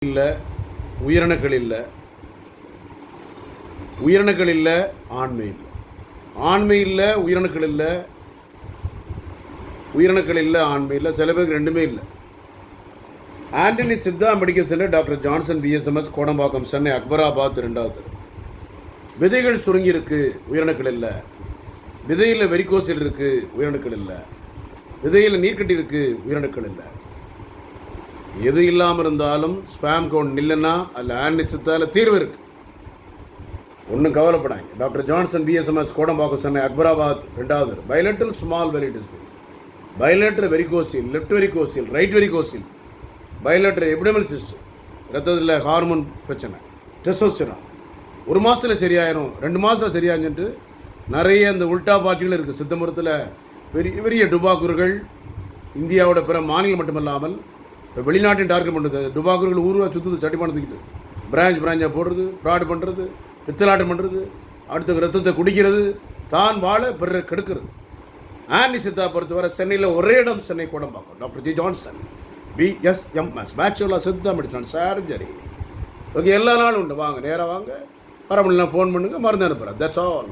இல்லை, உயிரணுக்கள் இல்லை, உயிரணுக்கள் இல்லை, ஆண்மை இல்லை, ஆண்மை இல்லை, உயிரணுக்கள் இல்லை, உயிரணுக்கள் இல்லை, ஆண்மை இல்லை. சில பேருக்கு ரெண்டுமே இல்லை. Antony Siddha medical centre, doctor Johnson BSMS, Kodambakkam, Chennai, Akbarabad 2வது. விதைகள் சுருங்கி இருக்கு, உயிரணுக்கள் இல்லை. விதையில் வெரிகோசில் இருக்கு, உயிரணுக்கள் இல்லை. விதையில் நீர்க்கட்டி இருக்கு, உயிரணுக்கள் இல்லை. எது இல்லாமல் இருந்தாலும் ஸ்பேம் கவுண்ட் இல்லைன்னா அதில் ஆண்டனி சித்தாவில் தீர்வு இருக்கு. ஒன்றும் கவலைப்படாங்க. டாக்டர் ஜான்சன் பிஎஸ்எம்எஸ், கோடம்பாக்கம், சென்னை, அக்பராபாத் 2வது. பைலேட்ரல் ஸ்மால் வெரி டிஸ்ட்ரிஸ், bilateral varicocele, left varicocele, right varicocele, bilateral epididymal system, ரத்தத்தில் ஹார்மோன் பிரச்சனை, டெஸ்டோஸ்டெரான் 1 மாதத்தில் சரியாயிரும், 2 மாதத்தில் சரியாகிட்டு நிறைய இந்த உல்டா பாட்டிகள் இருக்குது. சித்த மருத்தில் பெரிய பெரிய டுபாக்கூர்கள் இந்தியாவோட பிற மாநிலம் மட்டுமல்லாமல் இப்போ வெளிநாட்டையும் டார்கெட் பண்ணுறது. டுபாக்கூர்கள் ஊருவா சுற்றுது, சட்டிப்பான தூக்கிட்டு பிராஞ்சாக போடுறது, ஃப்ராடு பண்ணுறது, பித்தலாட்டம் பண்ணுறது, அடுத்த ரத்தத்தை குடிக்கிறது, தான் வாழ பிறரை கெடுக்கிறது. ஆண்டனி சித்தா பொறுத்தவரை சென்னையில் ஒரே இடம், Chennai Kodambakkam, doctor G Johnson BSMS, bachelor Siddha medicine surgery. Okay, எல்லா நாளும் உண்டு. வாங்க, நேராக வாங்க, வர முடியலாம் ஃபோன் பண்ணுங்கள், மருந்து அனுப்புகிறேன். That's all.